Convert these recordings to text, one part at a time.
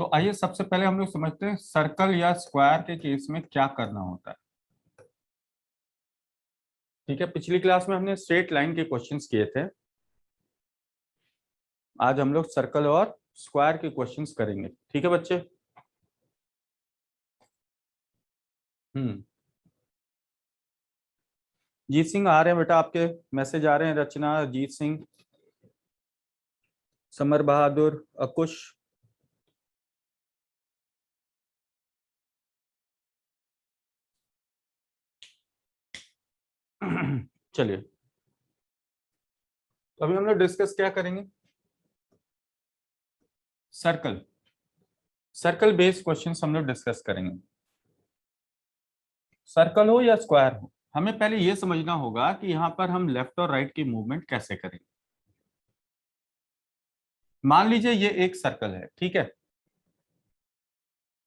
तो आइए सबसे पहले हम लोग समझते हैं सर्कल या स्क्वायर के केस में क्या करना होता है। ठीक है, पिछली क्लास में हमने स्ट्रेट लाइन के क्वेश्चंस किए थे। आज हम लोग सर्कल और स्क्वायर के क्वेश्चंस करेंगे। ठीक है बच्चे। जीत सिंह आ रहे हैं बेटा, आपके मैसेज आ रहे हैं। रचना, जीत सिंह, समर बहादुर, अकुश। चलिए, तो अभी हम लोग डिस्कस क्या करेंगे? सर्कल, सर्कल बेस्ड क्वेश्चंस हम लोग डिस्कस करेंगे। सर्कल हो या स्क्वायर हो, हमें पहले यह समझना होगा कि यहाँ पर हम लेफ्ट और राइट की मूवमेंट कैसे करेंगे। मान लीजिए ये एक सर्कल है, ठीक है।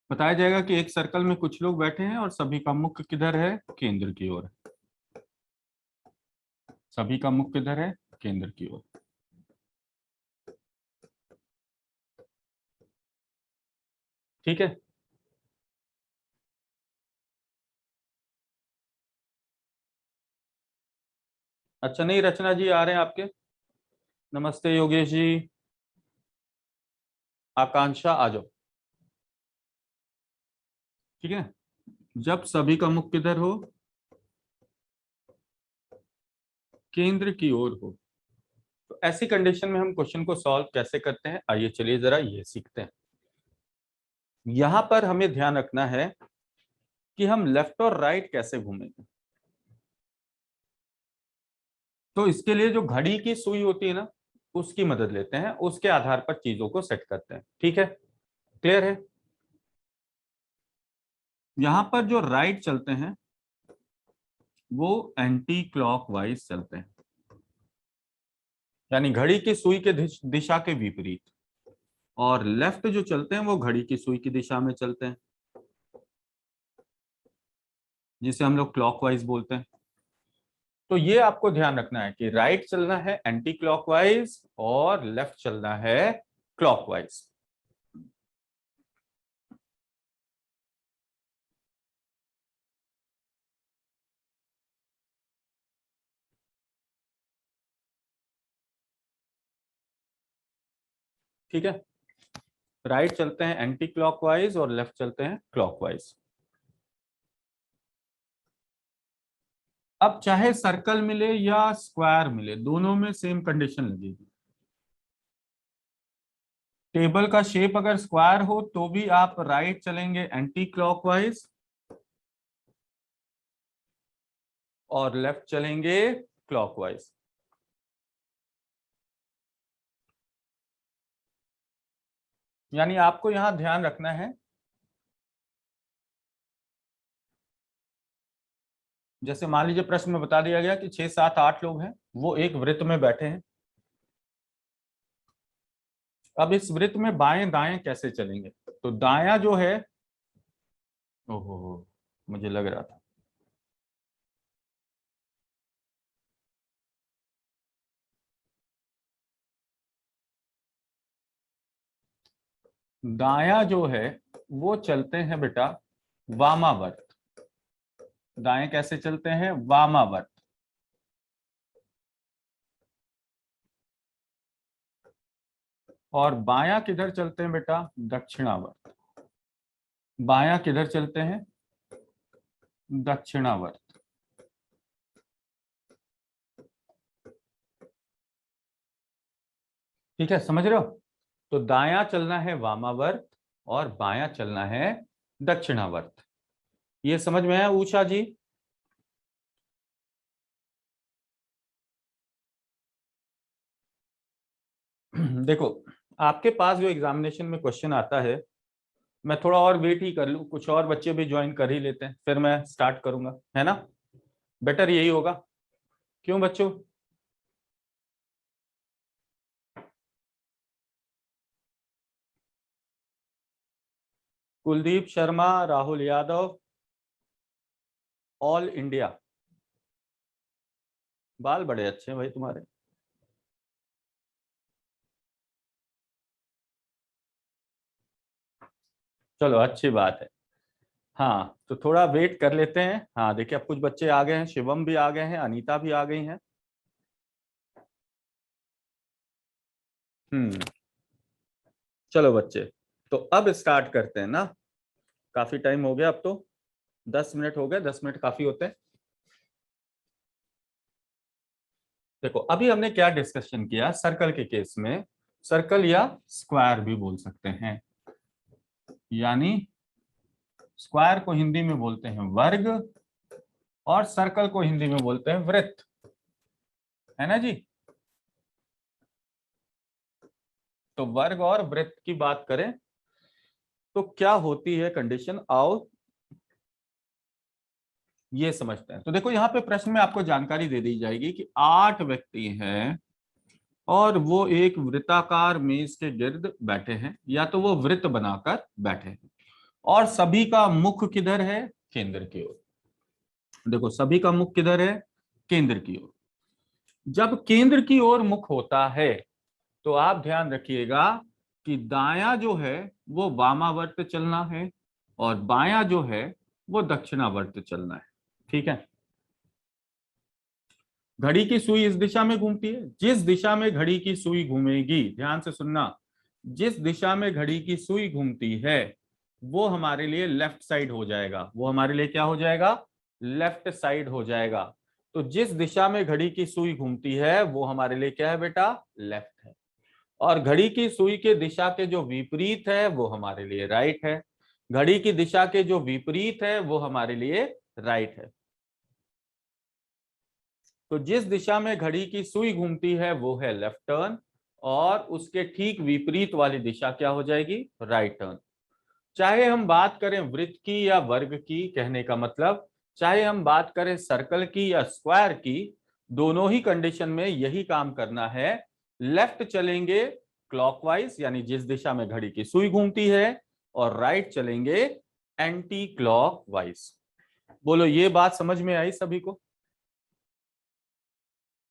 बताया जाएगा कि एक सर्कल में कुछ लोग बैठे हैं और सभी का मुख किधर है? केंद्र की ओर। सभी का मुख किधर है? केंद्र की ओर। ठीक है। अच्छा, नहीं, रचना जी आ रहे हैं आपके। नमस्ते योगेश जी, आकांक्षा आ जाओ। ठीक है, जब सभी का मुख किधर हो? केंद्र की ओर हो, तो ऐसी कंडीशन में हम क्वेश्चन को सॉल्व कैसे करते हैं, आइए चलिए जरा ये सीखते हैं। यहां पर हमें ध्यान रखना है कि हम लेफ्ट और राइट कैसे घूमेंगे। तो इसके लिए जो घड़ी की सुई होती है ना, उसकी मदद लेते हैं, उसके आधार पर चीजों को सेट करते हैं। ठीक है, क्लियर है? यहां पर जो राइट चलते हैं वो एंटी क्लॉकवाइज चलते हैं, यानी घड़ी की सुई के दिशा के विपरीत। और लेफ्ट जो चलते हैं वो घड़ी की सुई की दिशा में चलते हैं, जिसे हम लोग क्लॉकवाइज बोलते हैं। तो ये आपको ध्यान रखना है कि राइट चलना है एंटी क्लॉकवाइज और लेफ्ट चलना है क्लॉकवाइज। ठीक है, राइट चलते हैं एंटी क्लॉकवाइज और लेफ्ट चलते हैं क्लॉकवाइज। अब चाहे सर्कल मिले या स्क्वायर मिले, दोनों में सेम कंडीशन लगेगी। टेबल का शेप अगर स्क्वायर हो तो भी आप राइट चलेंगे एंटी क्लॉकवाइज और लेफ्ट चलेंगे क्लॉकवाइज। यानी आपको यहां ध्यान रखना है, जैसे मान लीजिए प्रश्न में बता दिया गया कि 6 7 8 लोग हैं, वो एक वृत्त में बैठे हैं। अब इस वृत्त में बाएं दाएं कैसे चलेंगे? तो दायां जो है, ओहो, मुझे लग रहा था, दायां जो है वो चलते हैं बेटा वामावर्त। दाएं कैसे चलते हैं? वामावर्त। और बायां किधर चलते हैं बेटा? दक्षिणावर्त। बायां किधर चलते हैं? दक्षिणावर्त। ठीक है, समझ रहे हो? तो दायां चलना है वामावर्त और बायां चलना है दक्षिणावर्त। ये समझ में आया ऊषा जी? देखो, आपके पास जो एग्जामिनेशन में क्वेश्चन आता है, मैं थोड़ा और वेट ही कर लूं, कुछ और बच्चे भी ज्वाइन कर ही लेते हैं, फिर मैं स्टार्ट करूंगा, है ना? बेटर यही होगा। क्यों बच्चों? Kuldeep Sharma, Rahul Yadav, all India. बाल बड़े अच्छे हैं भाई तुम्हारे। चलो अच्छी बात है। हाँ तो थोड़ा वेट कर लेते हैं। हाँ देखिए अब कुछ बच्चे आ गए हैं, शिवम भी आ गए हैं, अनीता भी आ गई हैं। हम्म। चलो बच्चे, तो अब स्टार्ट करते हैं ना। काफी टाइम हो गया अब तो, 10 मिनट हो गए, 10 मिनट काफी होते हैं। देखो अभी हमने क्या डिस्कशन किया सर्कल के केस में। सर्कल या स्क्वायर भी बोल सकते हैं, यानी स्क्वायर को हिंदी में बोलते हैं वर्ग, और सर्कल को हिंदी में बोलते हैं वृत्त, है ना जी। तो वर्ग और वृत्त की बात करें तो क्या होती है कंडीशन, आओ ये समझते हैं। तो देखो यहाँ पे प्रश्न में आपको जानकारी दे दी जाएगी कि 8 व्यक्ति हैं और वो एक वृत्ताकार मेज के गिर्द बैठे हैं, या तो वो वृत्त बनाकर बैठे हैं, और सभी का मुख किधर है, केंद्र की ओर। देखो सभी का मुख किधर है, केंद्र की ओर। जब केंद्र की ओर मुख होता है तो आप ध्यान रखिएगा कि दायां जो है वो वामावर्त चलना है, और बायां जो है वो दक्षिणावर्त चलना है। ठीक है। घड़ी की सुई इस दिशा में घूमती है, जिस दिशा में घड़ी की सुई घूमेगी, ध्यान से सुनना, जिस दिशा में घड़ी की सुई घूमती है वो हमारे लिए लेफ्ट साइड हो जाएगा। वो हमारे लिए क्या हो जाएगा, लेफ्ट साइड हो जाएगा। तो जिस दिशा में घड़ी की सुई घूमती है वो हमारे लिए क्या है बेटा, लेफ्ट है। और घड़ी की सुई के दिशा के जो विपरीत है वो हमारे लिए राइट है। घड़ी की दिशा के जो विपरीत है वो हमारे लिए राइट है। तो जिस दिशा में घड़ी की सुई घूमती है वो है लेफ्ट टर्न, और उसके ठीक विपरीत वाली दिशा क्या हो जाएगी, राइट टर्न। चाहे हम बात करें वृत्त की या वर्ग की, कहने का मतलब चाहे हम बात करें सर्कल की या स्क्वायर की, दोनों ही कंडीशन में यही काम करना है। लेफ्ट चलेंगे क्लॉकवाइज, यानी जिस दिशा में घड़ी की सुई घूमती है, और राइट चलेंगे एंटी क्लॉकवाइज। बोलो ये बात समझ में आई सभी को,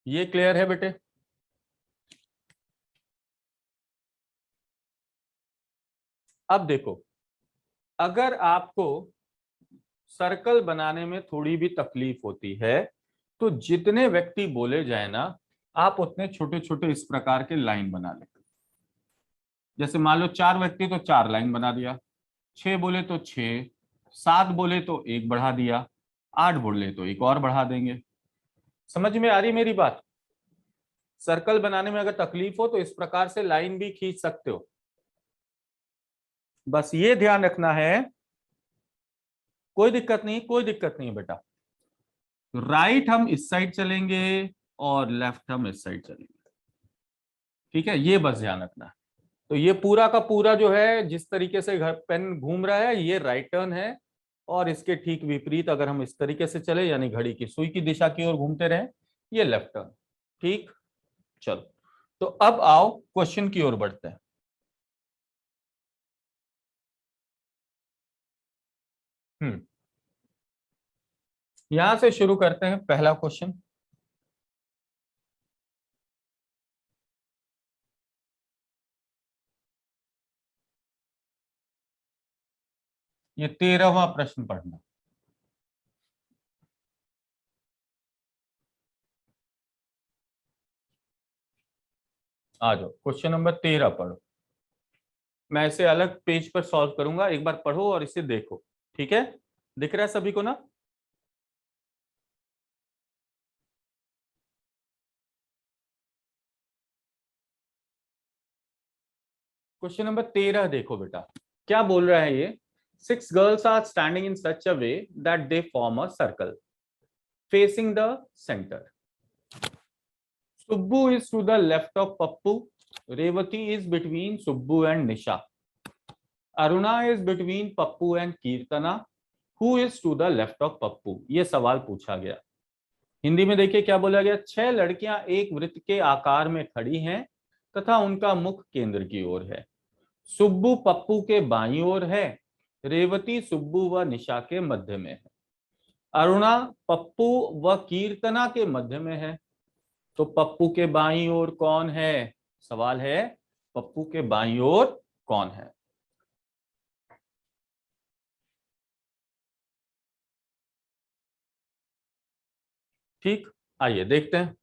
ये क्लियर है बेटे। अब देखो, अगर आपको सर्कल बनाने में थोड़ी भी तकलीफ होती है तो जितने व्यक्ति बोले जाए ना, आप उतने छोटे छोटे इस प्रकार के लाइन बना लें। जैसे मान लो 4 व्यक्ति तो 4 लाइन बना दिया, 6 बोले तो 6, 7 बोले तो एक बढ़ा दिया, 8 बोले तो एक और बढ़ा देंगे। समझ में आ रही मेरी बात। सर्कल बनाने में अगर तकलीफ हो तो इस प्रकार से लाइन भी खींच सकते हो। बस ये ध्यान रखना है, कोई दिक्कत नहीं, कोई दिक्कत नहीं है बेटा। राइट हम इस साइड चलेंगे और लेफ्ट हम इस साइड चलेंगे। ठीक है, ये बस ध्यान रखना है। तो ये पूरा का पूरा जो है जिस तरीके से घर पेन घूम रहा है ये राइट टर्न है, और इसके ठीक विपरीत अगर हम इस तरीके से चले यानी घड़ी की सुई की दिशा की ओर घूमते रहे, ये लेफ्ट टर्न। ठीक। चलो, तो अब आओ क्वेश्चन की ओर बढ़ते हैं। हम्म। यहां से शुरू करते हैं पहला क्वेश्चन। ये 13वां प्रश्न पढ़ना। आ जाओ, क्वेश्चन नंबर 13 पढ़ो। मैं इसे अलग पेज पर सॉल्व करूंगा, एक बार पढ़ो और इसे देखो। ठीक है, दिख रहा है सभी को ना। क्वेश्चन नंबर 13 देखो बेटा, क्या बोल रहा है ये। 6 girls are standing in such a way that they form a circle facing the centre. Subbu is to the left of Pappu. Revati is between Subbu and Nisha. Aruna is between Pappu and Kirtana. Who is to the left of Pappu? ये सवाल पूछा गया। हिंदी में देखिए क्या बोला गया, 6 लड़कियां एक वृत्त के आकार में खड़ी हैं तथा उनका मुख केंद्र की ओर है। सुब्बू पप्पू के बाईं ओर है, रेवती सुब्बू व निशा के मध्य में है, अरुणा पप्पू व कीर्तना के मध्य में है। तो पप्पू के बाईं ओर कौन है, सवाल है पप्पू के बाईं ओर कौन है। ठीक, आइए देखते हैं।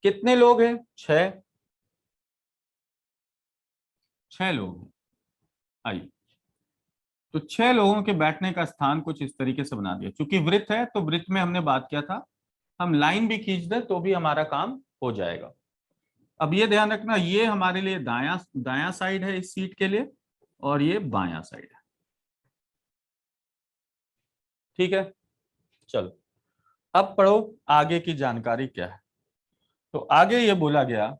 कितने लोग हैं? 6। 6 लोग हैं। आइए, तो 6 लोगों के बैठने का स्थान कुछ इस तरीके से बना दिया। चूंकि वृत्त है तो वृत्त में हमने बात किया था, हम लाइन भी खींच दें तो भी हमारा काम हो जाएगा। अब ये ध्यान रखना, ये हमारे लिए दायां दायां साइड है इस सीट के लिए, और ये बायां साइड है। ठीक है, चलो अब पढ़ो आगे की जानकारी क्या है। तो आगे ये बोला गया,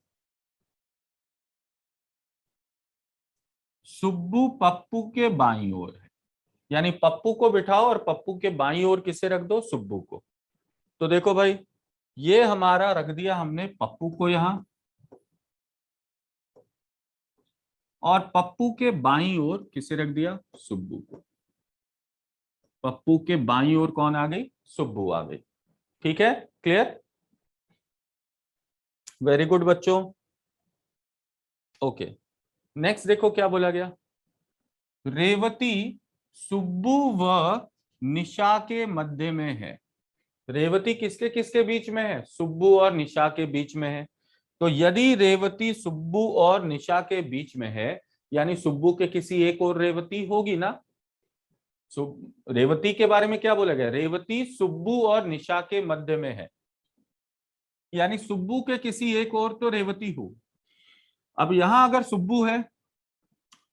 सुब्बू पप्पू के बाईं ओर है। यानी पप्पू को बिठाओ और पप्पू के बाईं ओर किसे रख दो? सुब्बू को। तो देखो भाई, ये हमारा रख दिया हमने पप्पू को यहां, और पप्पू के बाईं ओर किसे रख दिया? सुब्बू को। पप्पू के बाईं ओर कौन आ गई? सुब्बू आ गई। ठीक है, क्लियर? वेरी गुड बच्चों। ओके, नेक्स्ट देखो क्या बोला गया। रेवती सुब्बू व निशा के मध्य में है। रेवती किसके किसके बीच में है? सुब्बू और निशा के बीच में है। तो यदि रेवती सुब्बू और निशा के बीच में है, यानी सुब्बू के किसी एक और रेवती होगी ना। रेवती के बारे में क्या बोला गया? रेवती सुब्बू और निशा के मध्य में है, यानी सुब्बू के किसी एक और तो रेवती हो। अब यहां अगर सुब्बू है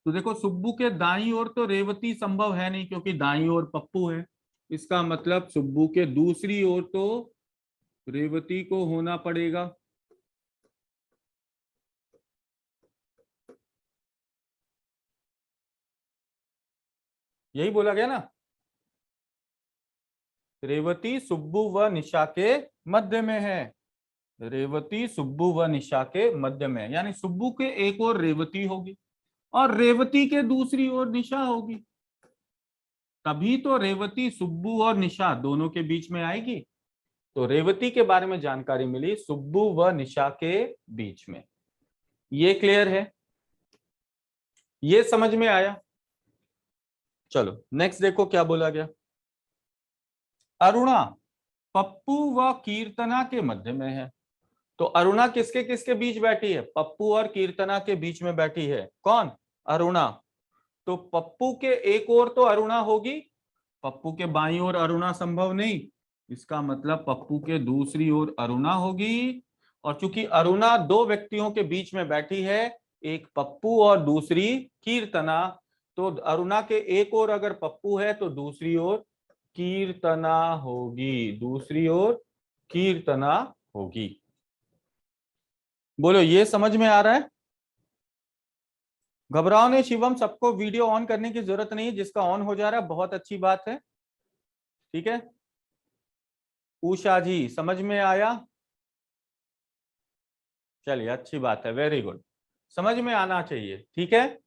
तो देखो, सुब्बू के दाईं ओर तो रेवती संभव है नहीं, क्योंकि दाईं ओर पप्पू है। इसका मतलब सुब्बू के दूसरी ओर तो रेवती को होना पड़ेगा। यही बोला गया ना, रेवती सुब्बू व निशा के मध्य में है। रेवती सुब्बू व निशा के मध्य में, यानी सुब्बू के एक और रेवती होगी और रेवती के दूसरी ओर निशा होगी। तभी तो रेवती सुब्बू और निशा दोनों के बीच में आएगी। तो रेवती के बारे में जानकारी मिली सुब्बू व निशा के बीच में। ये क्लियर है? ये समझ में आया? चलो नेक्स्ट देखो क्या बोला गया। अरुणा पप्पू व कीर्तना के मध्य में है। तो अरुणा किसके किसके बीच बैठी है? पप्पू और कीर्तना के बीच में बैठी है। कौन? अरुणा। तो पप्पू के एक ओर तो अरुणा होगी, पप्पू के बाईं ओर अरुणा संभव नहीं। इसका मतलब पप्पू के दूसरी ओर अरुणा होगी। और चूंकि अरुणा दो व्यक्तियों के बीच में बैठी है, एक पप्पू और दूसरी कीर्तना, तो अरुणा के एक ओर अगर पप्पू है तो दूसरी ओर कीर्तना होगी। दूसरी ओर कीर्तना होगी। बोलो, ये समझ में आ रहा है? घबराओ नहीं शिवम, सबको वीडियो ऑन करने की जरूरत नहीं है। जिसका ऑन हो जा रहा है बहुत अच्छी बात है। ठीक है, उषा जी समझ में आया? चलिए अच्छी बात है, वेरी गुड। समझ में आना चाहिए। ठीक है,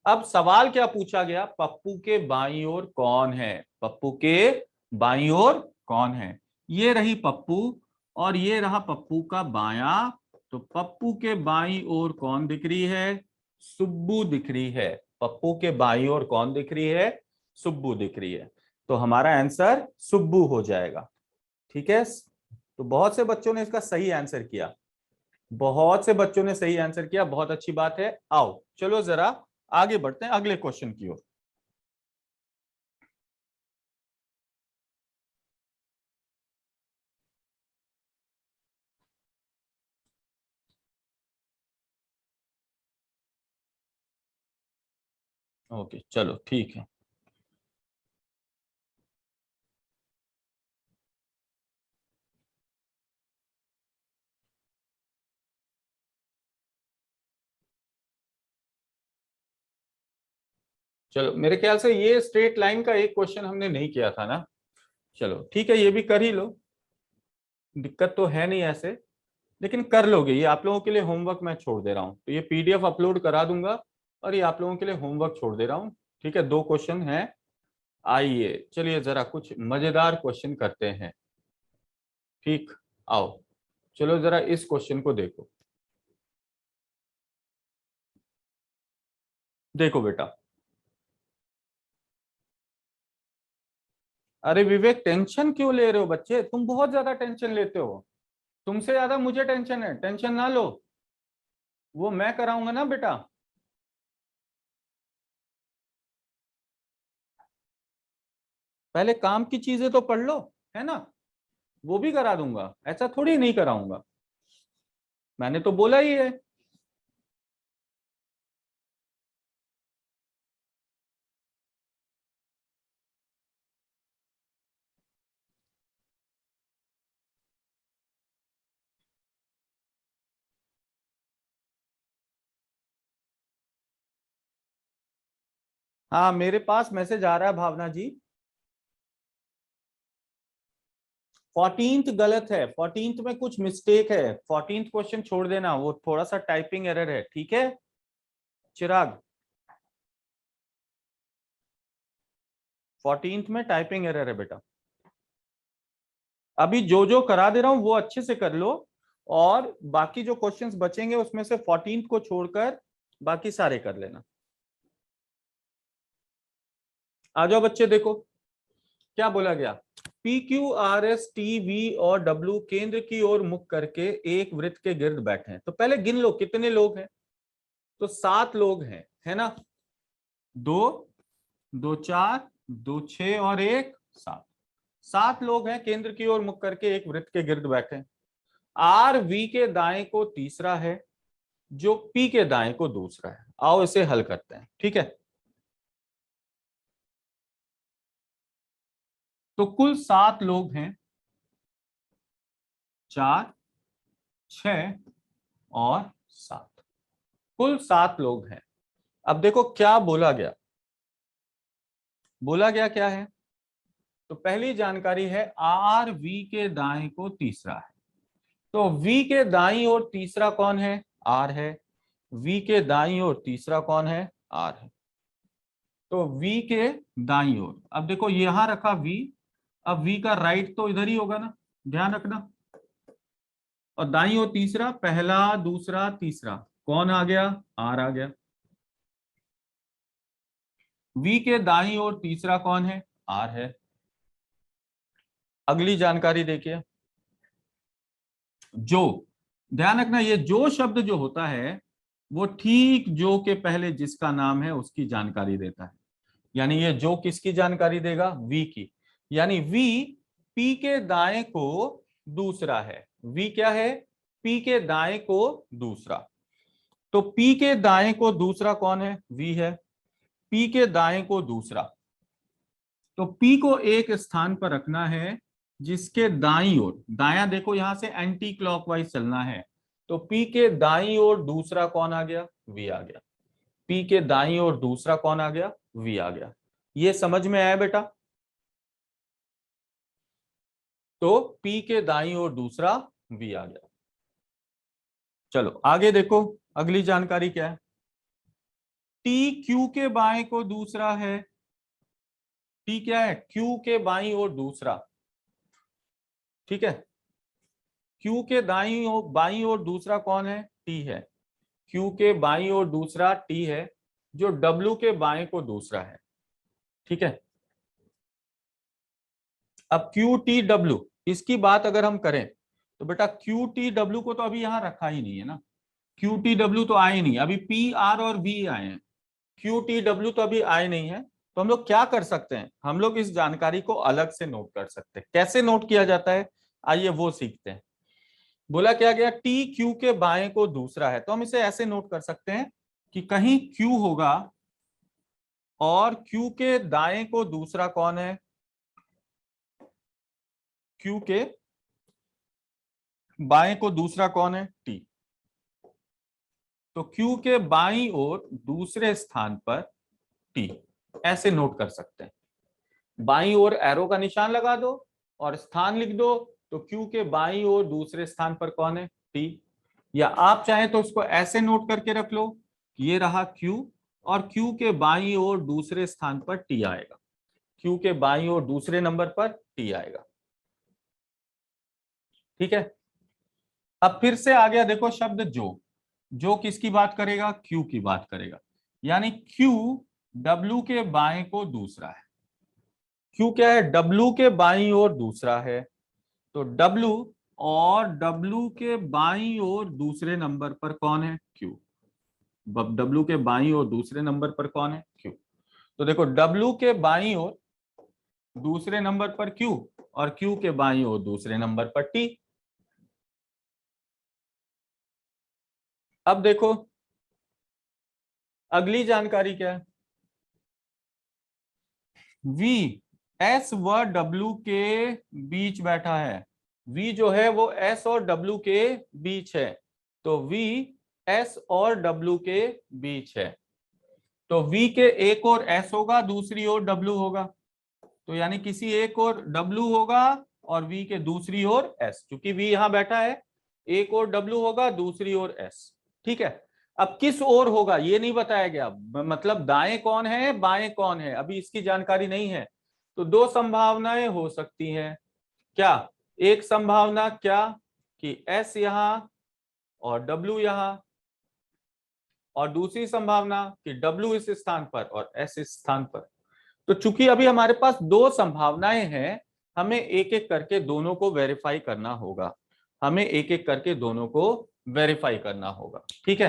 अब सवाल क्या पूछा गया? पप्पू के बाईं ओर कौन है? पप्पू के बाईं ओर कौन है? ये रही पप्पू और ये रहा पप्पू का बायां। तो पप्पू के बाईं ओर कौन दिख रही है? सुब्बू दिख रही है। पप्पू के बाईं ओर कौन दिख रही है? सुब्बू दिख रही है। तो हमारा आंसर सुब्बू हो जाएगा। ठीक है, तो बहुत से बच्चों ने इसका सही आंसर किया। बहुत से बच्चों ने सही आंसर किया, बहुत अच्छी बात है। आओ चलो जरा आगे बढ़ते हैं अगले क्वेश्चन की ओर। ओके चलो ठीक है। चलो मेरे ख्याल से ये स्ट्रेट लाइन का एक क्वेश्चन हमने नहीं किया था ना। चलो ठीक है, ये भी कर ही लो, दिक्कत तो है नहीं ऐसे। लेकिन कर लोगे, ये आप लोगों के लिए होमवर्क मैं छोड़ दे रहा हूँ। तो ये पीडीएफ अपलोड करा दूंगा और ये आप लोगों के लिए होमवर्क छोड़ दे रहा हूँ। ठीक है, 2 क्वेश्चन हैं। आइए चलिए जरा कुछ मजेदार क्वेश्चन करते हैं। ठीक, आओ चलो जरा इस क्वेश्चन को देखो। देखो बेटा, अरे विवेक, टेंशन क्यों ले रहे हो बच्चे? तुम बहुत ज्यादा टेंशन लेते हो। तुमसे ज्यादा मुझे टेंशन है, टेंशन ना लो। वो मैं कराऊंगा ना बेटा। पहले काम की चीजें तो पढ़ लो, है ना। वो भी करा दूंगा, ऐसा थोड़ी नहीं कराऊंगा। मैंने तो बोला ही है। हाँ, मेरे पास मैसेज आ रहा है भावना जी। 14th गलत है, 14th में कुछ मिस्टेक है। 14th क्वेश्चन छोड़ देना, वो थोड़ा सा टाइपिंग एरर है, ठीक है चिराग। 14th में टाइपिंग एरर है बेटा। अभी जो जो करा दे रहा हूं वो अच्छे से कर लो, और बाकी जो क्वेश्चंस बचेंगे उसमें से 14th को छोड़कर बाकी सारे कर लेना। आ जाओ बच्चे, देखो क्या बोला गया। P Q R S T V और डब्ल्यू केंद्र की ओर मुख करके एक वृत्त के गिर्द बैठे हैं। तो पहले गिन लो कितने लोग हैं। तो 7 लोग हैं, है ना। 2, 2 4, 2 6 और 1 7। 7 लोग हैं, केंद्र की ओर मुख करके एक वृत्त के गिर्द बैठे हैं। आर वी के दाएं को तीसरा है, जो पी के दाएं को दूसरा है। आओ इसे हल करते हैं, ठीक है। तो कुल 7 लोग हैं, 4, 6 और 7। कुल 7 लोग हैं। अब देखो क्या बोला गया। बोला गया क्या है। तो पहली जानकारी है आर वी के दाएं को तीसरा है। तो वी के दाईं ओर तीसरा कौन है, आर है। वी के दाईं ओर तीसरा कौन है, आर है। तो वी के दाईं ओर, अब देखो यहां रखा वी। अब वी का राइट तो इधर ही होगा ना, ध्यान रखना। और दाईं ओर तीसरा, पहला दूसरा तीसरा, कौन आ गया, आर आ गया। वी के दाईं ओर तीसरा कौन है, आर है। अगली जानकारी देखिए। जो, ध्यान रखना, ये जो शब्द जो होता है वो ठीक जो के पहले जिसका नाम है उसकी जानकारी देता है। यानी ये जो किसकी जानकारी देगा, वी की। यानी वी पी के दाएं को दूसरा है। वी क्या है, पी के दाएं को दूसरा। तो पी के दाएं को दूसरा कौन है, वी है। पी के दाएं को दूसरा, तो पी को एक स्थान पर रखना है जिसके दाईं ओर, दाया देखो यहां से एंटी क्लॉकवाइज चलना है। तो पी के दाईं ओर दूसरा कौन आ गया, वी आ गया। पी के दाईं ओर दूसरा कौन आ गया, वी आ गया। ये समझ में आया बेटा। तो पी के दाईं ओर दूसरा वी आ गया। चलो आगे देखो, अगली जानकारी क्या है। टी क्यू के बाएं को दूसरा है। टी क्या है, क्यू के बाईं ओर दूसरा, ठीक है। क्यू के दाईं ओर बाईं ओर दूसरा कौन है, टी है। क्यू के बाईं ओर दूसरा टी है, जो डब्ल्यू के बाएं को दूसरा है, ठीक है। अब क्यू टी डब्ल्यू, इसकी बात अगर हम करें तो बेटा क्यू टी डब्ल्यू को तो अभी यहां रखा ही नहीं है ना। क्यू टी डब्ल्यू तो आए नहीं, अभी पी आर और वी आए हैं। क्यू टी डब्ल्यू तो अभी आए नहीं है। तो हम लोग क्या कर सकते हैं, हम लोग इस जानकारी को अलग से नोट कर सकते हैं। कैसे नोट किया जाता है, आइए वो सीखते हैं। बोला क्या गया, टी क्यू के बाएं को दूसरा है, तो हम इसे ऐसे नोट कर सकते हैं कि कहीं क्यू होगा और क्यू के दाएं को दूसरा कौन है, क्यू के बाएं को दूसरा कौन है, टी। तो क्यू के बाईं ओर दूसरे स्थान पर टी, ऐसे नोट कर सकते हैं। बाईं ओर एरो का निशान लगा दो और स्थान लिख दो। तो क्यू के बाईं ओर दूसरे स्थान पर कौन है, टी। या आप चाहें तो उसको ऐसे नोट करके रख लो, ये रहा क्यू, और क्यू के बाईं ओर दूसरे स्थान पर टी आएगा। क्यू के बाईं ओर दूसरे नंबर पर टी आएगा, ठीक है। अब फिर से आ गया देखो शब्द जो किसकी बात करेगा, क्यू की बात करेगा। यानी क्यू डब्ल्यू के बाएं को दूसरा है। Q क्या है? W के बाईं ओर दूसरा है, तो W और W के बाईं ओर दूसरे नंबर पर कौन है? Q। W के बाईं ओर दूसरे नंबर पर कौन है? Q। तो देखो W के बाईं ओर दूसरे नंबर पर Q और Q के बाईं ओर दूसरे नंबर पर T। अब देखो अगली जानकारी क्या है? V S व W के बीच बैठा है। V जो है वो S और W के बीच है, तो V S और W के बीच है, तो V के एक ओर S होगा, दूसरी ओर W होगा, तो यानी किसी एक ओर W होगा और V के दूसरी ओर S, क्योंकि V यहां बैठा है, एक ओर W होगा, दूसरी ओर S। ठीक है, अब किस ओर होगा ये नहीं बताया गया, मतलब दाएं कौन है बाएं कौन है अभी इसकी जानकारी नहीं है। तो दो संभावनाएं हो सकती हैं। क्या? एक संभावना क्या कि S यहां और W यहां, और दूसरी संभावना कि W इस स्थान पर और S इस स्थान पर। तो चूंकि अभी हमारे पास दो संभावनाएं हैं, हमें एक एक करके दोनों को वेरीफाई करना होगा, हमें एक एक करके दोनों को वेरीफाई करना होगा। ठीक है,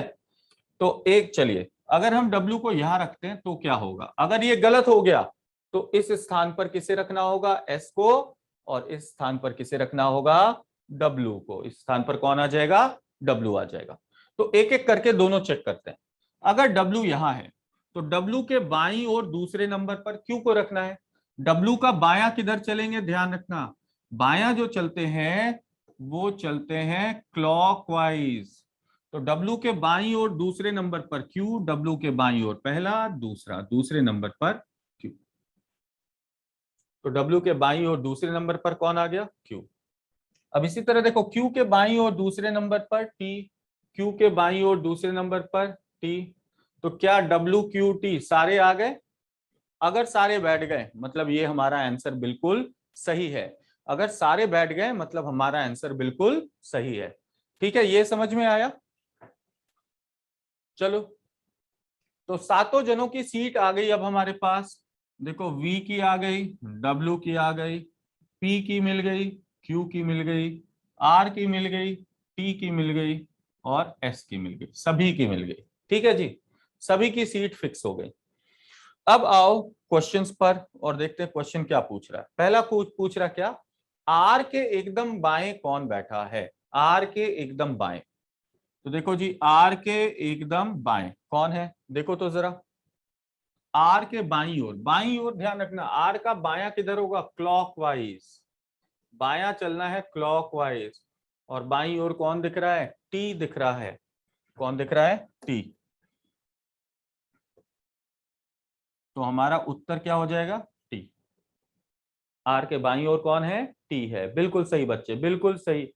तो एक चलिए अगर हम W को यहां रखते हैं तो क्या होगा? अगर ये गलत हो गया तो इस स्थान पर किसे रखना होगा? S को, और इस स्थान पर किसे रखना होगा? W को। इस स्थान पर कौन आ जाएगा? W आ जाएगा। तो एक एक करके दोनों चेक करते हैं। अगर W यहां है तो W के बाईं ओर दूसरे नंबर पर Q को रखना है। W का बायां किधर चलेंगे? ध्यान रखना, बायां जो चलते हैं वो चलते हैं क्लॉकवाइज। तो W के बाईं ओर दूसरे नंबर पर Q, W के बाईं ओर पहला, दूसरा, दूसरे नंबर पर Q। तो W के बाईं ओर दूसरे नंबर पर कौन आ गया? Q। अब इसी तरह देखो Q के बाईं ओर दूसरे नंबर पर T, Q के बाईं ओर दूसरे नंबर पर T। तो क्या W Q T सारे आ गए? अगर सारे बैठ गए मतलब ये हमारा आंसर बिल्कुल सही है। अगर सारे बैठ गए मतलब हमारा आंसर बिल्कुल सही है। ठीक है, ये समझ में आया? चलो, तो सातों जनों की सीट आ गई अब हमारे पास। देखो V की आ गई, W की आ गई, P की मिल गई, Q की मिल गई, R की मिल गई, T की मिल गई और S की मिल गई, सभी की मिल गई। ठीक है जी, सभी की सीट फिक्स हो गई। अब आओ क्वेश्चंस पर और देखते हैं क्वेश्चन क्या पूछ रहा है। पहला पूछ रहा क्या? R के एकदम बाएं कौन बैठा है? R के एकदम बाएं, तो देखो जी R के एकदम बाएं कौन है? देखो तो जरा, R के बाईं ओर, बाईं ओर ध्यान रखना, R का बायां किधर होगा? क्लॉकवाइज, बायां चलना है क्लॉकवाइज। और बाईं ओर कौन दिख रहा है? T दिख रहा है। कौन दिख रहा है? T। तो हमारा उत्तर क्या हो जाएगा? T। R के बाईं ओर कौन है? T है। बिल्कुल सही बच्चे, बिल्कुल सही।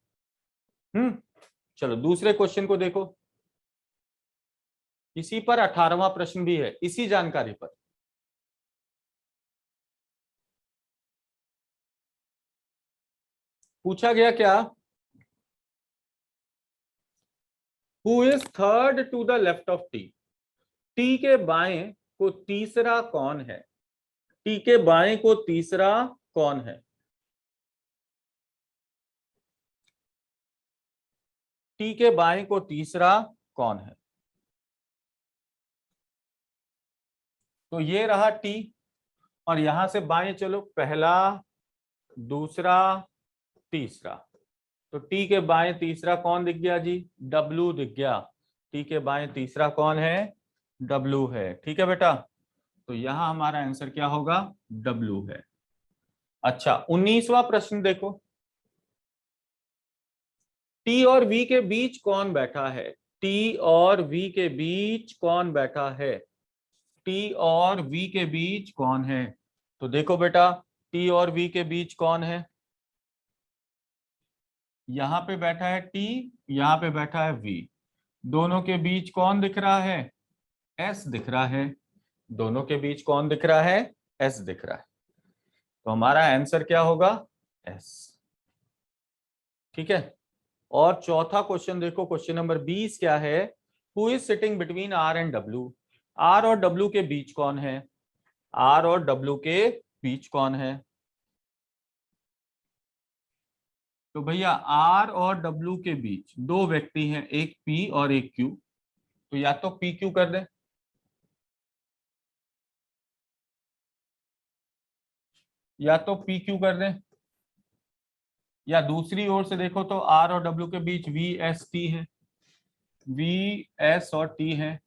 चलो दूसरे क्वेश्चन को देखो, इसी पर 18वां प्रश्न भी है, इसी जानकारी पर। पूछा गया क्या? Who is third to the left of T? T के बाएं को तीसरा कौन है? टी के बाएं को तीसरा कौन है? टी के बाएं को तीसरा कौन है? तो ये रहा टी, और यहां से बाएं चलो, पहला, दूसरा, तीसरा। तो टी के बाएं तीसरा कौन दिख गया जी? डब्लू दिख गया। टी के बाएं तीसरा कौन है? डब्लू है। ठीक है बेटा, तो यहां हमारा आंसर क्या होगा? डब्लू है। अच्छा 19वां प्रश्न देखो, टी और वी के बीच कौन बैठा है? टी और वी के बीच कौन बैठा है? टी और वी के बीच कौन है? तो देखो बेटा, टी और वी के बीच कौन है? यहां पे बैठा है टी, यहां पे बैठा है वी, दोनों के बीच कौन दिख रहा है? एस दिख रहा है। दोनों के बीच कौन दिख रहा है? एस दिख रहा है। तो हमारा आंसर क्या होगा? एस। ठीक है, और चौथा क्वेश्चन देखो, क्वेश्चन नंबर 20 क्या है? Who is sitting between R and W? R और डब्ल्यू के बीच कौन है? आर और डब्ल्यू के बीच कौन है? तो भैया आर और डब्ल्यू के बीच दो व्यक्ति हैं, एक पी और एक क्यू। तो या तो पी क्यू कर दें, या तो पी क्यू कर दें, या दूसरी ओर से देखो तो आर और डब्ल्यू के बीच वी एस टी है, वी एस और टी है,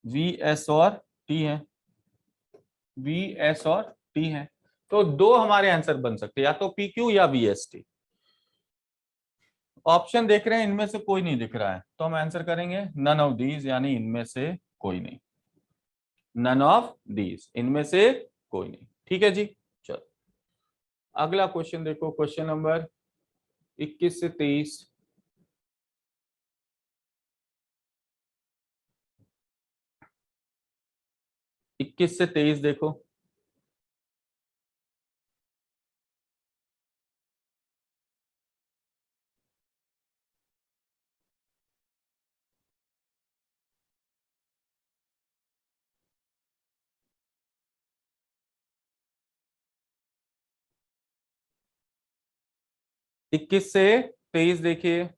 वी एस और टी है, वी एस और टी है। तो दो हमारे आंसर बन सकते हैं, या तो पी क्यू या वी एस टी। ऑप्शन देख रहे हैं, इनमें से कोई नहीं दिख रहा है, तो हम आंसर करेंगे नन ऑफ दीज, यानी इनमें से कोई नहीं। नन ऑफ दीज, इनमें से कोई नहीं। ठीक है जी। चलो अगला क्वेश्चन देखो, क्वेश्चन नंबर 21 से 23। 21 से 23 देखो। 21 से 23 देखिए।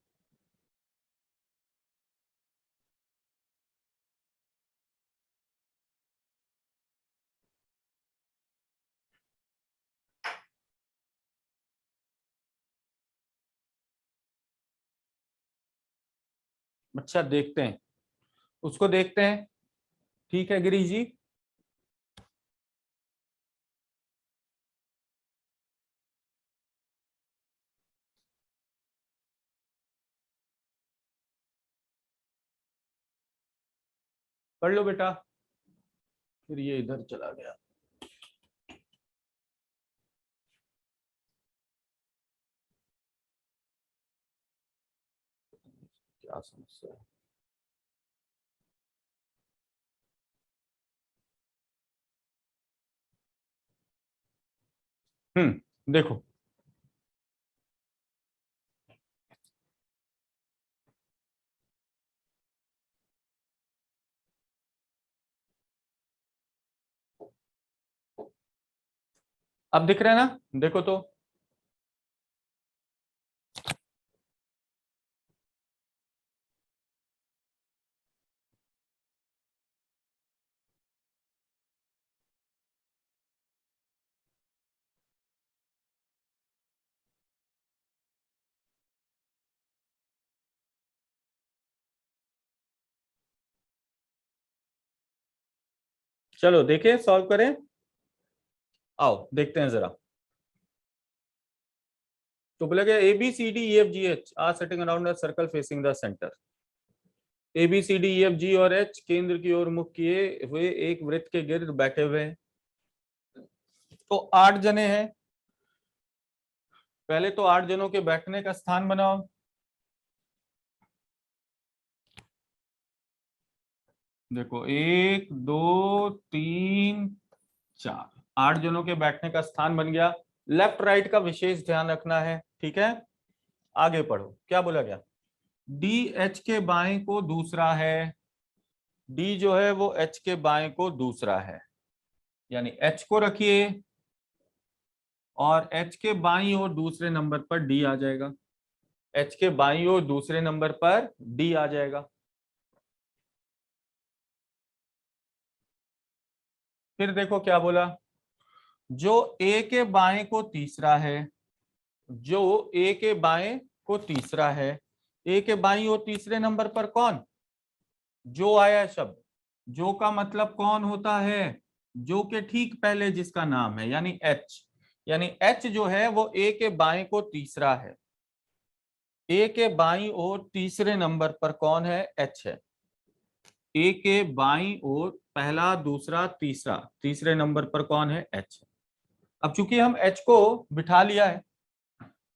अच्छा देखते हैं, उसको देखते हैं। ठीक है गिरीश जी। पढ़ लो बेटा। फिर ये इधर चला गया। क्या समस्या है? देखो। अब दिख रहा है ना, देखो तो। चलो देखें, सॉल्व करें। आओ देखते हैं जरा। तो बोलेगा A B C D E F G H are sitting around a circle facing the centre. A B C D E F G और एच केंद्र की ओर मुख किए हुए एक वृत्त के गिर्द बैठे हुए हैं। तो 8 जने हैं। पहले तो 8 जनों के बैठने का स्थान बनाओ। देखो 1 2 3 4, 8 जनों के बैठने का स्थान बन गया। लेफ्ट राइट का विशेष ध्यान रखना है, ठीक है। आगे पढ़ो, क्या बोला गया? डी एच के बाएं को दूसरा है। डी जो है वो एच के बाएं को दूसरा है, यानी एच को रखिए और एच के बाईं ओर दूसरे नंबर पर डी आ जाएगा। एच के बाईं ओर दूसरे नंबर पर डी आ जाएगा। फिर देखो क्या बोला, जो ए के बाएं को तीसरा है, जो ए के बाएं को तीसरा है, ए के बाईं ओर तीसरे नंबर पर कौन? जो आया शब्द। जो का मतलब कौन होता है? जो के ठीक पहले जिसका नाम है, यानी एच। यानी एच जो है वो ए के बाएं को तीसरा है। ए के बाईं ओर तीसरे नंबर पर कौन है? एच है। ए के बाईं ओर पहला दूसरा तीसरा, तीसरे नंबर पर कौन है? एच है। अब चूंकि हम एच को बिठा लिया है,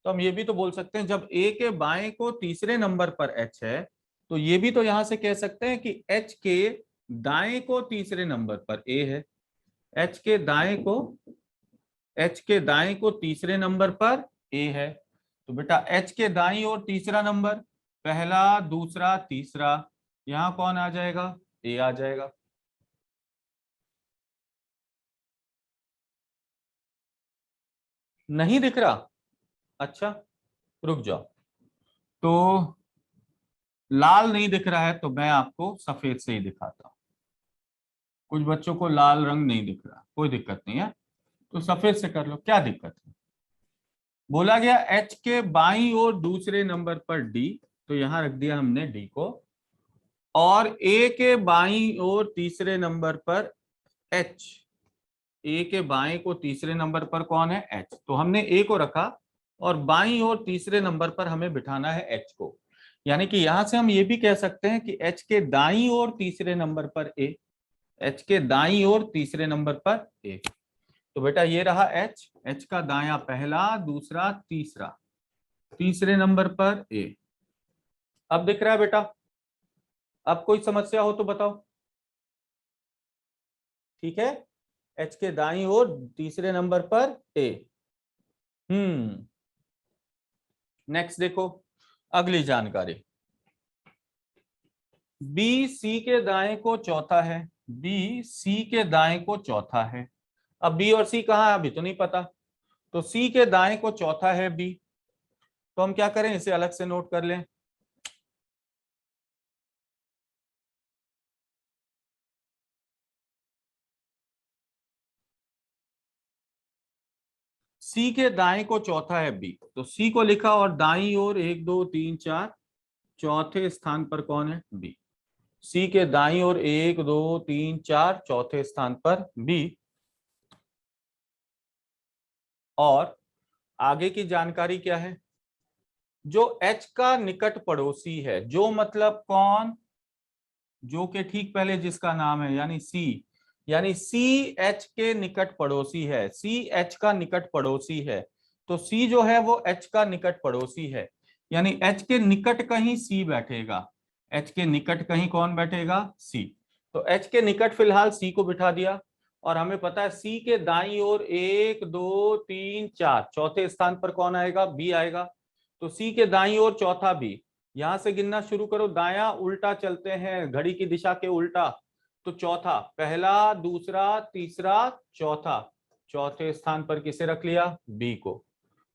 तो हम ये भी तो बोल सकते हैं जब ए के बाएं को तीसरे नंबर पर एच है, तो ये भी तो यहां से कह सकते हैं कि एच के दाएं को तीसरे नंबर पर ए है। एच के दाएं को, एच के दाएं को तीसरे नंबर पर ए है। तो बेटा एच के दाईं ओर तीसरा नंबर, पहला दूसरा तीसरा, यहां कौन आ जाएगा? ए आ जाएगा। नहीं दिख रहा? अच्छा, रुक जाओ। तो लाल नहीं दिख रहा है तो मैं आपको सफेद से ही दिखाता हूं। कुछ बच्चों को लाल रंग नहीं दिख रहा, कोई दिक्कत नहीं है, तो सफेद से कर लो, क्या दिक्कत है। बोला गया एच के बाईं ओर दूसरे नंबर पर डी, तो यहां रख दिया हमने डी को, और ए के बाईं ओर तीसरे नंबर पर एच। ए के बाएं को तीसरे नंबर पर कौन है? एच, तो हमने ए को रखा और बाईं ओर तीसरे नंबर पर हमें बिठाना है एच को। यानी कि यहां से हम ये भी कह सकते हैं कि एच के दाईं ओर तीसरे नंबर पर ए, एच के दाईं ओर तीसरे नंबर पर ए। तो बेटा ये रहा एच, एच का दायां पहला, दूसरा, तीसरा, तीसरे नंबर पर ए। अब दिख रहा है बेटा? अब कोई समस्या हो तो बताओ। ठीक है, एच के दाईं ओर तीसरे नंबर पर ए। नेक्स्ट देखो अगली जानकारी। बी सी के दाएं को चौथा है, बी सी के दाएं को चौथा है। अब बी और सी कहाँ है अभी तो नहीं पता, तो सी के दाएं को चौथा है बी, तो हम क्या करें, इसे अलग से नोट कर लें। सी के दाएं को चौथा है बी, तो सी को लिखा और दाईं ओर 1 2 3 4, चौथे स्थान पर कौन है? बी। सी के दाईं ओर 1 2 3 4, चौथे स्थान पर बी। और आगे की जानकारी क्या है? जो एच का निकट पड़ोसी है, जो मतलब कौन? जो के ठीक पहले जिसका नाम है, यानी सी, यानी सी एच के निकट पड़ोसी है, सी एच का निकट पड़ोसी है। तो सी जो है वो एच का निकट पड़ोसी है, यानी एच के निकट कहीं सी बैठेगा, एच के निकट कहीं कौन बैठेगा? सी। तो एच के निकट फिलहाल सी को बिठा दिया, और हमें पता है सी के दाईं ओर 1 2 3 4, चौथे स्थान पर कौन आएगा? बी आएगा। तो सी के दाईं ओर चौथा बी, यहां से गिनना शुरू करो, दाया उल्टा चलते हैं, घड़ी की दिशा के उल्टा। तो चौथा, पहला, दूसरा, तीसरा, चौथा, चौथे स्थान पर किसे रख लिया? बी को।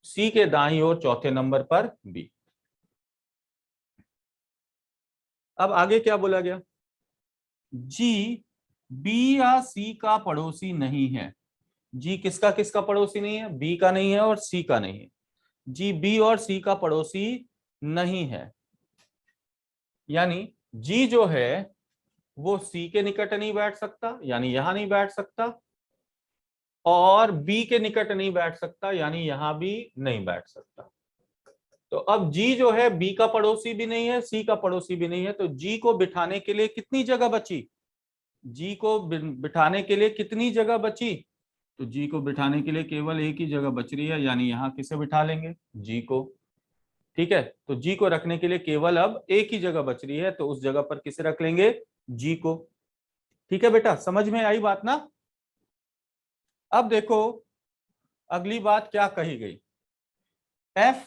सी के दाईं ओर चौथे नंबर पर बी। अब आगे क्या बोला गया? जी बी या सी का पड़ोसी नहीं है। जी किसका किसका पड़ोसी नहीं है? बी का नहीं है और सी का नहीं है। जी बी और सी का पड़ोसी नहीं है, यानी जी जो है वो सी के निकट नहीं बैठ सकता, यानी यहां नहीं बैठ सकता, और बी के निकट नहीं बैठ सकता, यानी यहां भी नहीं बैठ सकता। तो अब जी जो है बी का पड़ोसी भी नहीं है, सी का पड़ोसी भी नहीं है, तो जी को बिठाने के लिए कितनी जगह बची? जी को बिठाने के लिए कितनी जगह बची? तो जी को बिठाने के लिए केवल एक ही जगह बच रही है, यानी यहां किसे बिठा लेंगे? जी को। ठीक है, तो जी को रखने के लिए केवल अब एक ही जगह बच रही है, तो उस जगह पर किसे रख लेंगे? जी को। ठीक है बेटा, समझ में आई बात ना? अब देखो अगली बात क्या कही गई। एफ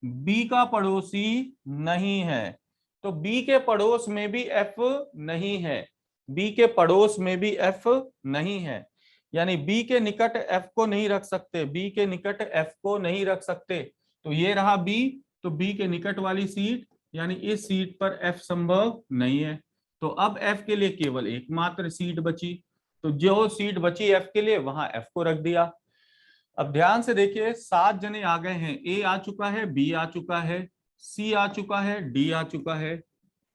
बी का पड़ोसी नहीं है, तो बी के पड़ोस में भी एफ नहीं है, बी के पड़ोस में भी एफ नहीं है, यानी बी के निकट एफ को नहीं रख सकते, बी के निकट एफ को नहीं रख सकते। तो ये रहा बी, तो बी के निकट वाली सीट, यानी इस सीट पर एफ संभव नहीं है। तो अब एफ के लिए केवल एकमात्र सीट बची, तो जो सीट बची एफ के लिए वहां एफ को रख दिया। अब ध्यान से देखिए, 7 जने आ गए हैं, ए आ चुका है, बी आ चुका है, सी आ चुका है, डी आ चुका है,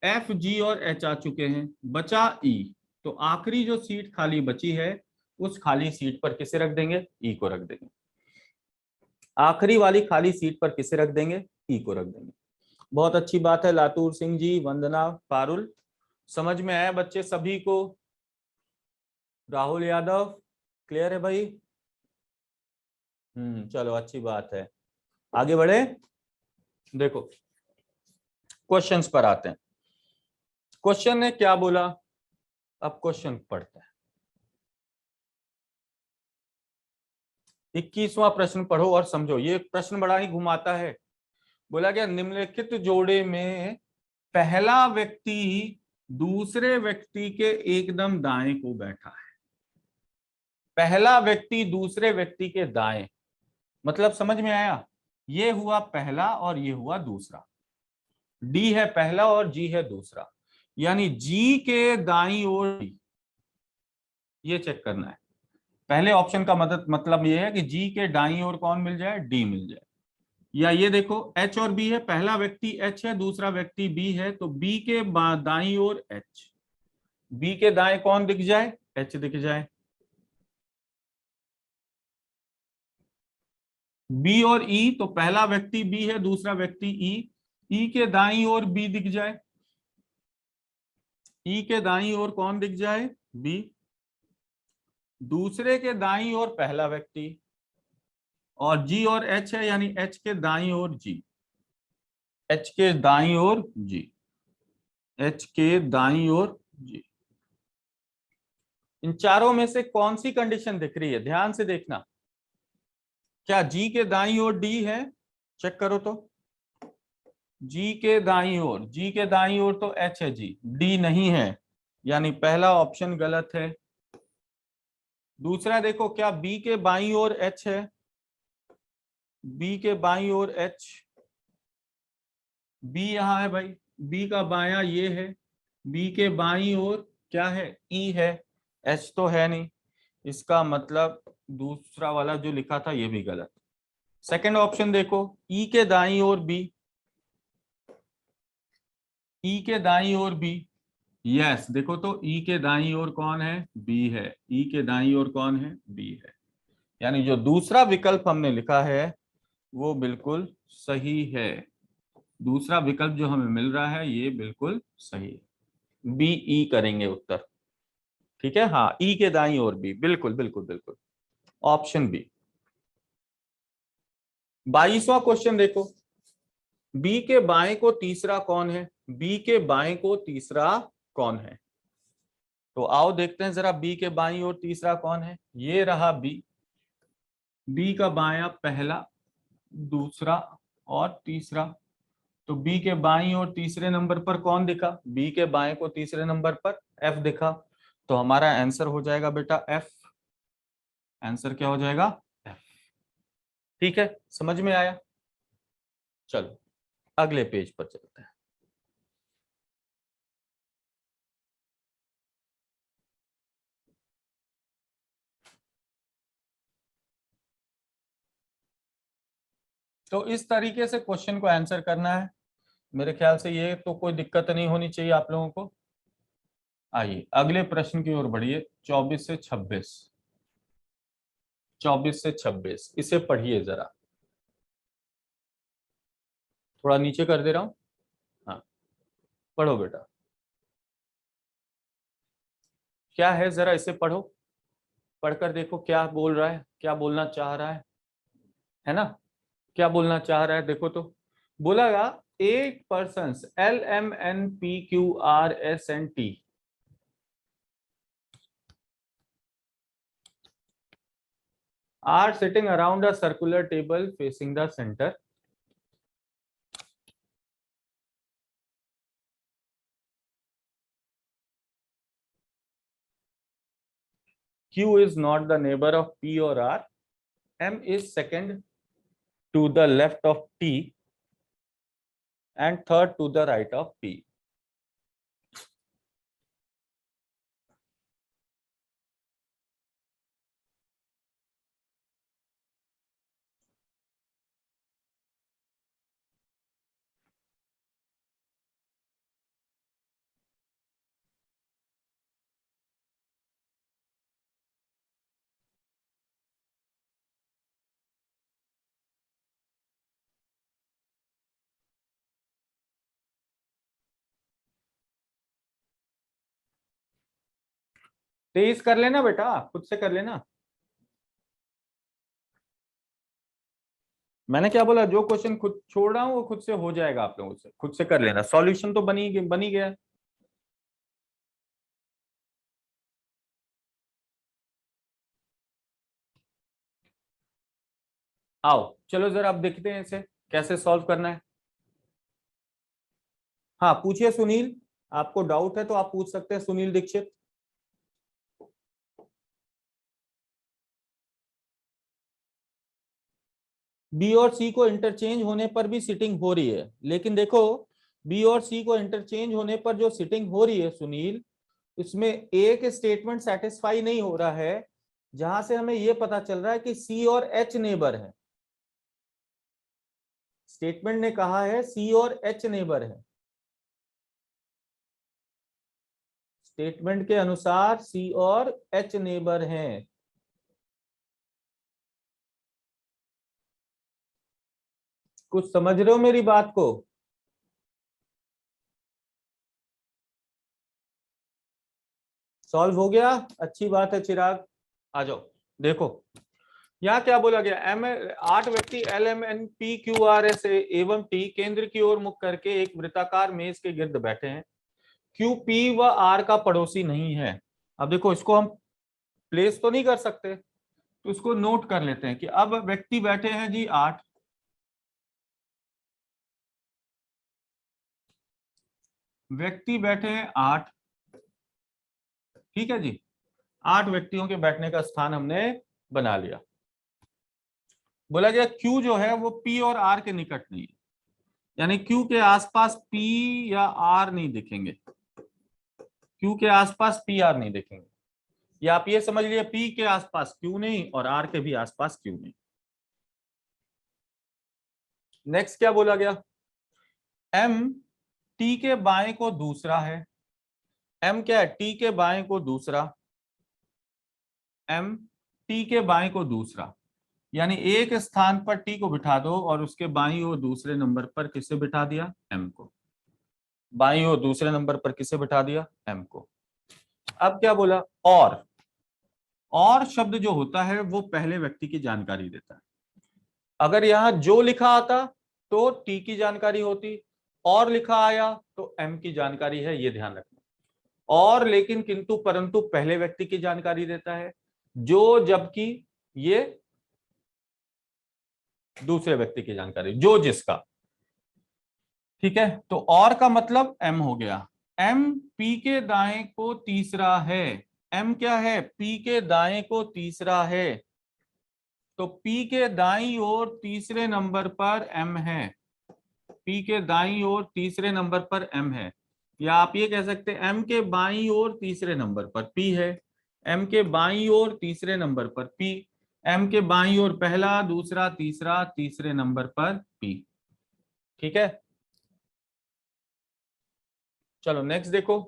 एफ जी और एच आ चुके हैं, बचा ई। तो आखिरी जो सीट खाली बची है, उस खाली सीट पर किसे रख देंगे? ई को रख देंगे। आखिरी वाली खाली सीट पर किसे रख देंगे? ई को रख देंगे। बहुत अच्छी बात है लातूर सिंह जी, वंदना, पारुल, समझ में आया बच्चे सभी को? राहुल यादव, क्लियर है भाई? चलो अच्छी बात है, आगे बढ़े। देखो क्वेश्चंस पर आते हैं। क्वेश्चन ने क्या बोला, अब क्वेश्चन पढ़ते हैं। 21वां प्रश्न पढ़ो और समझो, ये प्रश्न बड़ा ही घुमाता है। बोला गया निम्नलिखित जोड़े में पहला व्यक्ति दूसरे व्यक्ति के एकदम दाएं को बैठा है। पहला व्यक्ति दूसरे व्यक्ति के दाएं, मतलब समझ में आया? ये हुआ पहला और ये हुआ दूसरा। डी है पहला और जी है दूसरा, यानी जी के दाईं ओर डी, ये चेक करना है। पहले ऑप्शन का मतलब ये है कि जी के दाईं ओर कौन मिल जाए, डी मिल जाए। या ये देखो एच और बी है, पहला व्यक्ति एच है दूसरा व्यक्ति बी है, तो बी के दाईं ओर एच, बी के दाएं कौन दिख जाए, एच दिख जाए। बी और ई, तो पहला व्यक्ति बी है दूसरा व्यक्ति ई, ई के दाईं ओर बी दिख जाए, ई के दाईं ओर कौन दिख जाए, बी, दूसरे के दाईं ओर पहला व्यक्ति, और जी और एच है यानी एच के दाईं ओर जी, एच के दाईं ओर जी, एच के दाईं ओर जी। इन चारों में से कौन सी कंडीशन दिख रही है, ध्यान से देखना। क्या जी के दाईं ओर डी है, चेक करो तो। जी के दाईं ओर, जी के दाईं ओर तो एच है जी, डी नहीं है, यानी पहला ऑप्शन गलत है। दूसरा देखो, क्या बी के बाईं ओर एच है, बी के बाईं ओर एच, बी यहां है भाई, बी का बायां ये है, बी के बाईं ओर क्या है, ई है, एच तो है नहीं, इसका मतलब दूसरा वाला जो लिखा था ये भी गलत। सेकंड ऑप्शन देखो, ई के दाईं ओर बी, ई के दाईं ओर बी, यस देखो तो ई के दाईं ओर कौन है, बी है, ई के दाईं ओर कौन है, बी है, यानी जो दूसरा विकल्प हमने लिखा है वो बिल्कुल सही है। दूसरा विकल्प जो हमें मिल रहा है ये बिल्कुल सही है, बी ई करेंगे उत्तर। ठीक है, हाँ ई के दाईं ओर बी, बिल्कुल बिल्कुल बिल्कुल, ऑप्शन बी। 22वां क्वेश्चन देखो, बी के बाएं को तीसरा कौन है, बी के बाएं को तीसरा कौन है, तो आओ देखते हैं जरा बी के बाईं ओर तीसरा कौन है। ये रहा बी, बी का बायां पहला, दूसरा और तीसरा, तो बी के बाईं ओर तीसरे नंबर पर कौन दिखा, बी के बाएं को तीसरे नंबर पर एफ दिखा, तो हमारा आंसर हो जाएगा बेटा एफ। आंसर क्या हो जाएगा, एफ। ठीक है, समझ में आया? चलो अगले पेज पर चलते हैं। तो इस तरीके से क्वेश्चन को आंसर करना है, मेरे ख्याल से ये तो कोई दिक्कत नहीं होनी चाहिए आप लोगों को। आइए अगले प्रश्न की ओर बढ़िए, 24 से 26, 24 से 26 इसे पढ़िए जरा, थोड़ा नीचे कर दे रहा हूं। हाँ पढ़ो बेटा, क्या है जरा इसे पढ़ो, पढ़कर देखो क्या बोल रहा है, क्या बोलना चाह रहा है ना, क्या बोलना चाह रहा है देखो तो। बोलागा 8 persons LMNPQRSNT are sitting around a circular table facing the center. Q is not the neighbor of P or R. M is second to the left of T and third to the right of P. तेज कर लेना बेटा, खुद से कर लेना। मैंने क्या बोला, जो क्वेश्चन खुद छोड़ रहा हूं वो खुद से हो जाएगा, आप लोगों से खुद से कर लेना, सॉल्यूशन तो बनी गया है। आओ चलो जरा अब देखते हैं इसे कैसे सॉल्व करना है। हाँ पूछिए सुनील, आपको डाउट है तो आप पूछ सकते हैं सुनील दीक्षित। बी और सी को इंटरचेंज होने पर भी सिटिंग हो रही है, लेकिन देखो बी और सी को इंटरचेंज होने पर जो सिटिंग हो रही है सुनील, इसमें एक स्टेटमेंट सेटिस्फाई नहीं हो रहा है, जहां से हमें यह पता चल रहा है कि सी और एच नेबर है। स्टेटमेंट ने कहा है सी और एच नेबर है, स्टेटमेंट के अनुसार सी और एच नेबर हैं। कुछ समझ रहे हो मेरी बात को? सॉल्व हो गया, अच्छी बात है चिराग, आ जाओ। देखो यहाँ क्या बोला गया, एम 8 व्यक्ति L M N P Q R S एवं टी केंद्र की ओर मुख करके एक वृत्ताकार मेज के गिर्द बैठे हैं। क्यू पी व आर का पड़ोसी नहीं है। अब देखो इसको हम प्लेस तो नहीं कर सकते, तो इसको नोट कर लेते हैं कि अब व्यक्ति बैठे हैं जी 8, व्यक्ति बैठे हैं 8, ठीक है जी। 8 व्यक्तियों के बैठने का स्थान हमने बना लिया। बोला गया Q जो है वो P और R के निकट नहीं है, यानी Q के आसपास P या R नहीं दिखेंगे, Q के आसपास P R नहीं दिखेंगे। या आप ये समझ लिए P के आसपास Q नहीं और R के भी आसपास Q नहीं। नेक्स्ट क्या बोला गया, M T के बाएं को दूसरा है। M क्या है, T के बाएं को दूसरा, M T के बाएं को दूसरा, यानी एक स्थान पर T को बिठा दो और उसके बाईं ओर दूसरे नंबर पर किसे बिठा दिया, M को। बाईं ओर दूसरे नंबर पर किसे बिठा दिया, M को। अब क्या बोला, और शब्द जो होता है वो पहले व्यक्ति की जानकारी देता है। अगर यहां जो लिखा आता तो टी की जानकारी होती, और लिखा आया तो एम की जानकारी है, ये ध्यान रखना। और लेकिन किंतु परंतु पहले व्यक्ति की जानकारी देता है, जो जबकि ये दूसरे व्यक्ति की जानकारी, जो जिसका, ठीक है। तो और का मतलब एम हो गया। एम पी के दाएं को तीसरा है, एम क्या है, पी के दाएं को तीसरा है, तो P के दाईं ओर तीसरे नंबर पर M है, P के दाईं ओर तीसरे नंबर पर M है। या आप ये कह सकते हैं M के बाईं ओर तीसरे नंबर पर P है, M के बाईं ओर तीसरे नंबर पर P, M के बाईं ओर पहला दूसरा तीसरा तीसरे नंबर पर P, ठीक है। चलो नेक्स्ट देखो,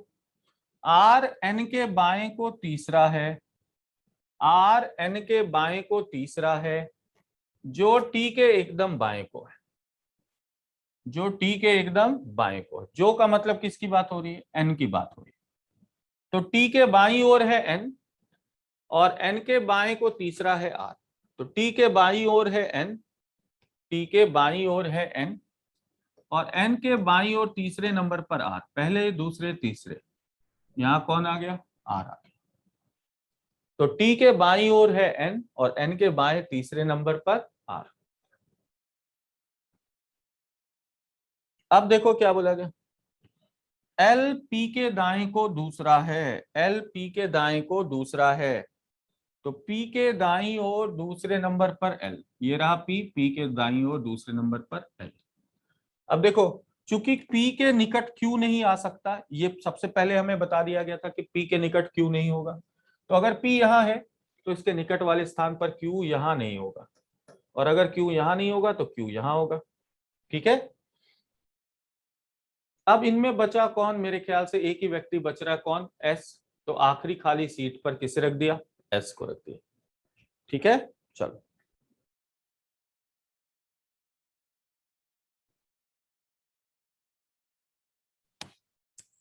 R N के बाएं को तीसरा है, R N के बाएं को तीसरा है, जो T के एकदम बाएं को है, जो T के एकदम बाएं को है। जो का मतलब किसकी बात हो रही है, N की बात हो रही है। तो T के बाईं ओर है N और N के बाएं को तीसरा है R, तो T के बाईं ओर है N, T के बाईं ओर है N और N के बाईं ओर तीसरे नंबर पर R, पहले दूसरे तीसरे, यहां कौन आ गया, R आ गया। तो T के बाईं ओर है N और N के बाएं तीसरे नंबर पर R। अब देखो क्या बोला गया, एल पी के दाएं को दूसरा है, एल पी के दाएं को दूसरा है, तो पी के दाईं ओर दूसरे नंबर पर एल, ये रहा पी, पी के दाईं ओर दूसरे नंबर पर एल। अब देखो चूंकि पी के निकट क्यू नहीं आ सकता, ये सबसे पहले हमें बता दिया गया था कि पी के निकट क्यू नहीं होगा, तो अगर पी यहां है तो इसके निकट वाले स्थान पर क्यू यहां नहीं होगा, और अगर क्यू यहां नहीं होगा तो क्यू यहां होगा, ठीक है। अब इनमें बचा कौन, मेरे ख्याल से एक ही व्यक्ति बच रहा है, कौन, एस, तो आखिरी खाली सीट पर किसे रख दिया, एस को रख दिया, ठीक है। चलो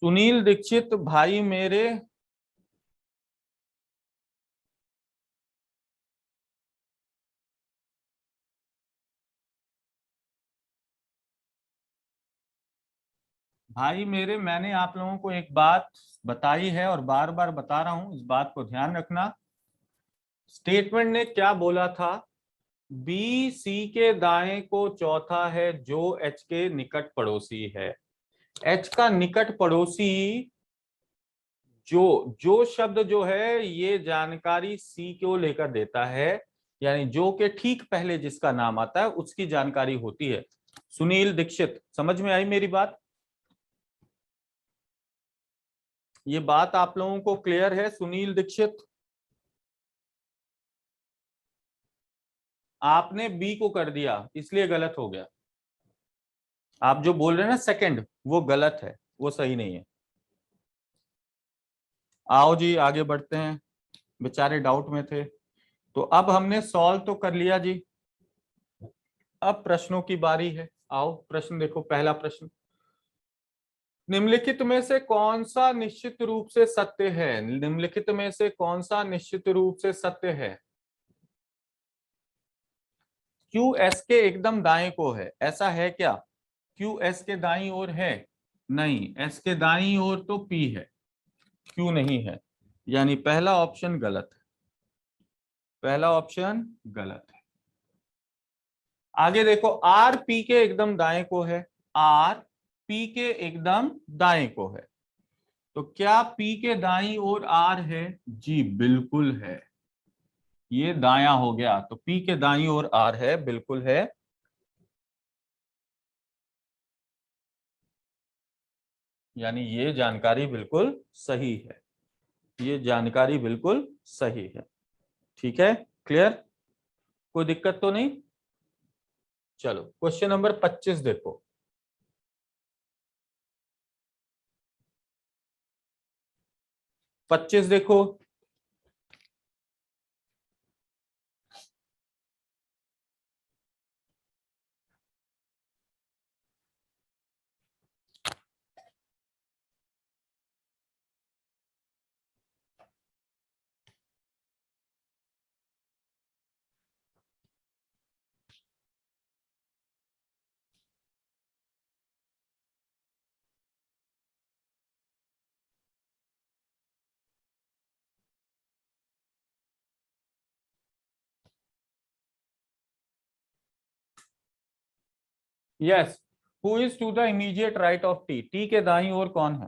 सुनील दीक्षित भाई मेरे, भाई मेरे, मैंने आप लोगों को एक बात बताई है और बार बार बता रहा हूं, इस बात को ध्यान रखना। स्टेटमेंट ने क्या बोला था, बी सी के दाएं को चौथा है जो एच के निकट पड़ोसी है। एच का निकट पड़ोसी, जो जो शब्द जो है ये जानकारी सी को लेकर देता है, यानी जो के ठीक पहले जिसका नाम आता है उसकी जानकारी होती है। सुनील दीक्षित, समझ में आई मेरी बात? ये बात आप लोगों को क्लियर है? सुनील दीक्षित, आपने बी को कर दिया इसलिए गलत हो गया। आप जो बोल रहे हैं ना सेकंड, वो गलत है, वो सही नहीं है। आओ जी आगे बढ़ते हैं, बेचारे डाउट में थे। तो अब हमने सॉल्व तो कर लिया जी, अब प्रश्नों की बारी है। आओ प्रश्न देखो, पहला प्रश्न, निम्नलिखित में से कौन सा निश्चित रूप से सत्य है? निम्नलिखित में से कौन सा निश्चित रूप से सत्य है? क्यू एस के एकदम दाएं को है, ऐसा है क्या? क्यू एस के दाईं ओर है? नहीं, एस के दाईं ओर तो पी है, क्यू नहीं है, यानी पहला ऑप्शन गलत है। पहला ऑप्शन गलत है। आगे देखो, आर पी के एकदम दाएं को है, आर पी के एकदम दाएं को है, तो क्या पी के दाईं ओर आर है? जी बिल्कुल है, ये दायां हो गया, तो पी के दाईं ओर आर है, बिल्कुल है। यानी ये जानकारी बिल्कुल सही है, ये जानकारी बिल्कुल सही है। ठीक है, क्लियर, कोई दिक्कत तो नहीं? चलो क्वेश्चन नंबर 25 देखो। 25 देखो, yes, who is to the immediate right of T? T के दाईं ओर कौन है?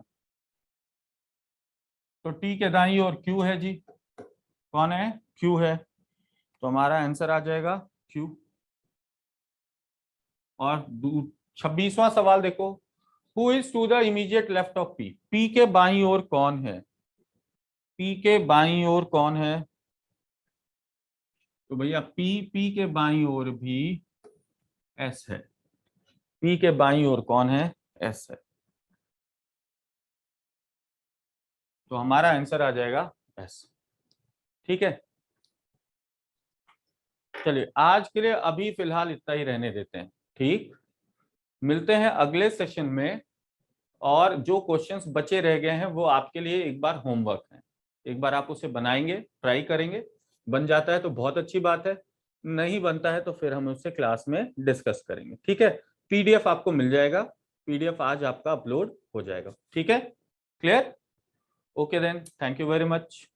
तो टी के दाईं ओर क्यू है जी, कौन है? क्यू है, तो हमारा आंसर आ जाएगा क्यू। और 26वां सवाल देखो, who is to the immediate left of P? P के बाईं ओर कौन है? पी के बाईं ओर कौन है? तो भैया पी के बाईं ओर भी एस है, पी के बाईं ओर कौन है? एस है, तो हमारा आंसर आ जाएगा एस। ठीक है, चलिए आज के लिए अभी फिलहाल इतना ही रहने देते हैं। ठीक, मिलते हैं अगले सेशन में, और जो क्वेश्चंस बचे रह गए हैं वो आपके लिए एक बार होमवर्क है, एक बार आप उसे बनाएंगे, ट्राई करेंगे, बन जाता है तो बहुत अच्छी बात है, नहीं बनता है तो फिर हम उससे क्लास में डिस्कस करेंगे। ठीक है, पीडीएफ आपको मिल जाएगा, पीडीएफ आज आपका अपलोड हो जाएगा। ठीक है, clear? Okay then, thank you very much.